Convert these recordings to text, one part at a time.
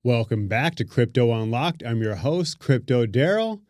Welcome back to Crypto Unlocked. I'm your host, Crypto Daryl.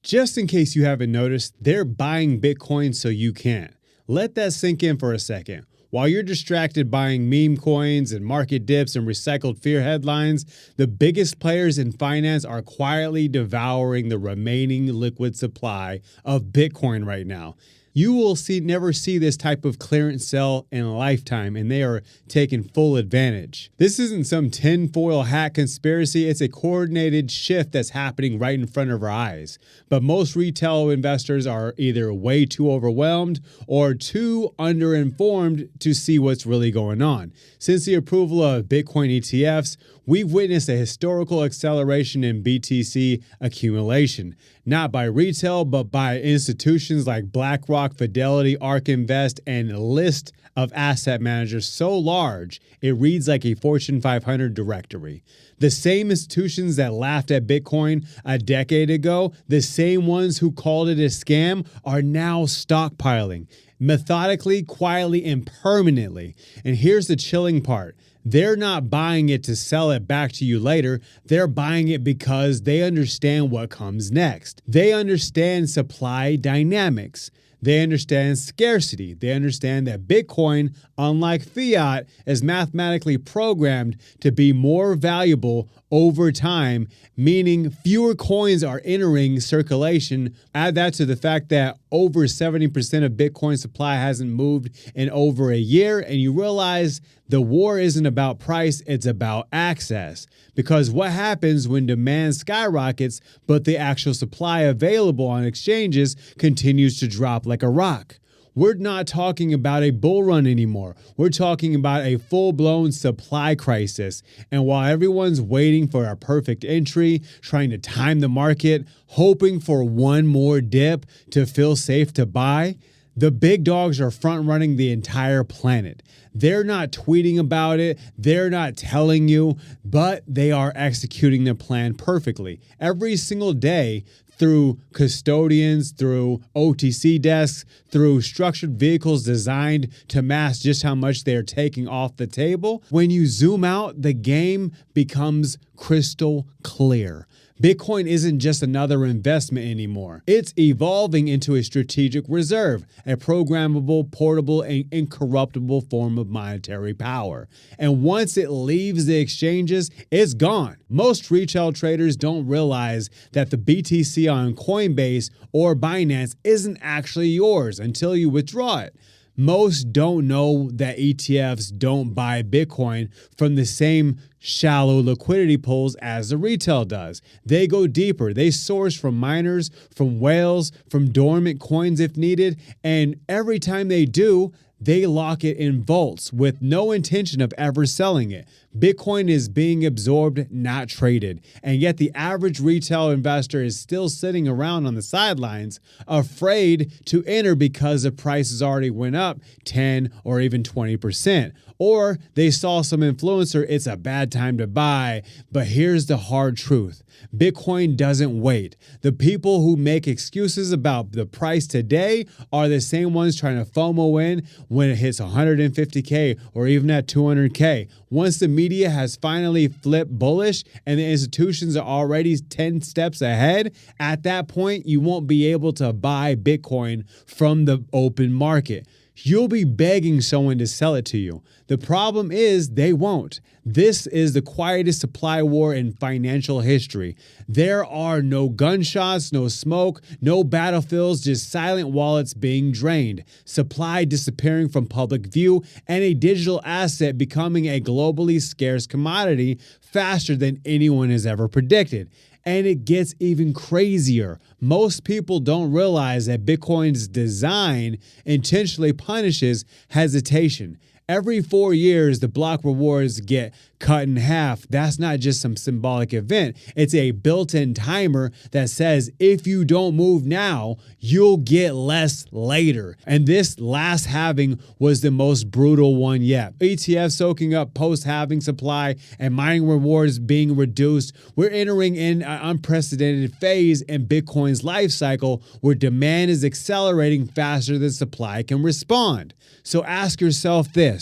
Just in case you haven't noticed, they're buying Bitcoin so you can't. Let that sink in for a second. While you're distracted buying meme coins and market dips and recycled fear headlines, the biggest players in finance are quietly devouring the remaining liquid supply of Bitcoin right now. You will never see this type of clearance sell in a lifetime, and they are taking full advantage. This isn't some tinfoil hat conspiracy. It's a coordinated shift that's happening right in front of our eyes. But most retail investors are either way too overwhelmed or too underinformed to see what's really going on. Since the approval of Bitcoin ETFs, we've witnessed a historical acceleration in BTC accumulation, not by retail, but by institutions like BlackRock, Fidelity, ARK Invest, and a list of asset managers so large, it reads like a Fortune 500 directory. The same institutions that laughed at Bitcoin a decade ago, the same ones who called it a scam, are now stockpiling, methodically, quietly, and permanently. And here's the chilling part. They're not buying it to sell it back to you later. They're buying it because they understand what comes next. They understand supply dynamics. They understand scarcity. They understand that Bitcoin, unlike fiat, is mathematically programmed to be more valuable over time, meaning fewer coins are entering circulation. Add that to the fact that over 70% of Bitcoin supply hasn't moved in over a year, and you realize the war isn't about price, it's about access. Because what happens when demand skyrockets, but the actual supply available on exchanges continues to drop like a rock? We're not talking about a bull run anymore. We're talking about a full-blown supply crisis. And while everyone's waiting for a perfect entry, trying to time the market, hoping for one more dip to feel safe to buy, the big dogs are front-running the entire planet. They're not tweeting about it. They're not telling you, but they are executing the plan perfectly. Every single day, through custodians, through OTC desks, through structured vehicles designed to mask just how much they're taking off the table. When you zoom out, the game becomes crystal clear. Bitcoin isn't just another investment anymore. It's evolving into a strategic reserve, a programmable, portable, and incorruptible form of monetary power. And once it leaves the exchanges, it's gone. Most retail traders don't realize that the BTC on Coinbase or Binance isn't actually yours until you withdraw it. Most don't know that ETFs don't buy Bitcoin from the same shallow liquidity pools as the retail does. They go deeper. They source from miners, from whales, from dormant coins if needed, and every time they do, they lock it in vaults with no intention of ever selling it. Bitcoin is being absorbed, not traded. And yet the average retail investor is still sitting around on the sidelines, afraid to enter because the prices already went up 10 or even 20%. Or they saw some influencer, it's a bad time to buy. But here's the hard truth. Bitcoin doesn't wait. The people who make excuses about the price today are the same ones trying to FOMO in when it hits 150K or even at 200K. Once the media has finally flipped bullish and the institutions are already 10 steps ahead, at that point, you won't be able to buy Bitcoin from the open market. You'll be begging someone to sell it to you. The problem is they won't. This is the quietest supply war in financial history. There are no gunshots, no smoke, no battlefields, just silent wallets being drained, supply disappearing from public view, and a digital asset becoming a globally scarce commodity faster than anyone has ever predicted. And it gets even crazier. Most people don't realize that Bitcoin's design intentionally punishes hesitation. Every 4 years, the block rewards get cut in half. That's not just some symbolic event. It's a built-in timer that says if you don't move now, you'll get less later. And this last halving was the most brutal one yet. ETFs soaking up post-halving supply and mining rewards being reduced. We're entering in an unprecedented phase in Bitcoin's life cycle where demand is accelerating faster than supply can respond. So ask yourself this.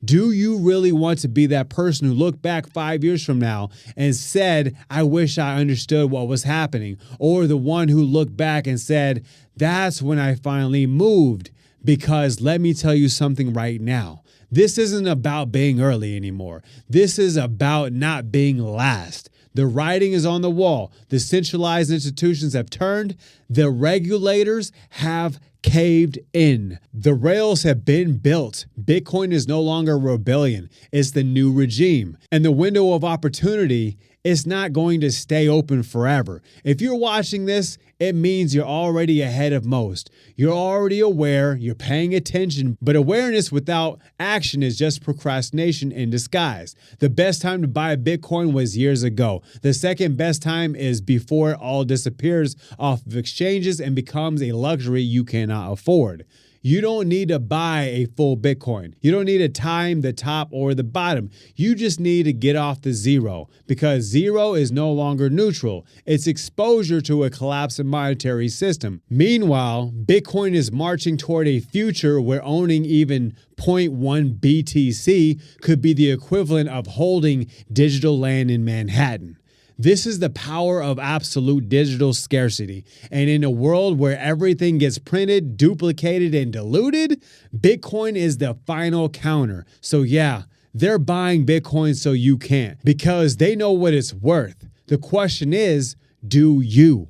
Do you really want to be that person who looked back 5 years from now and said, I wish I understood what was happening? Or the one who looked back and said, that's when I finally moved? Because let me tell you something right now. This isn't about being early anymore. This is about not being last. The writing is on the wall. The centralized institutions have turned. The regulators have caved in. The rails have been built. Bitcoin is no longer a rebellion. It's the new regime. And the window of opportunity is not going to stay open forever. If you're watching this, it means you're already ahead of most. You're already aware, you're paying attention, but awareness without action is just procrastination in disguise. The best time to buy Bitcoin was years ago. The second best time is before it all disappears off of exchanges and becomes a luxury you cannot afford. You don't need to buy a full Bitcoin. You don't need to time the top or the bottom. You just need to get off the zero, because zero is no longer neutral. It's exposure to a collapsing monetary system. Meanwhile, Bitcoin is marching toward a future where owning even 0.1 BTC could be the equivalent of holding digital land in Manhattan. This is the power of absolute digital scarcity. And in a world where everything gets printed, duplicated, and diluted, Bitcoin is the final counter. So yeah, they're buying Bitcoin so you can't, because they know what it's worth. The question is, do you?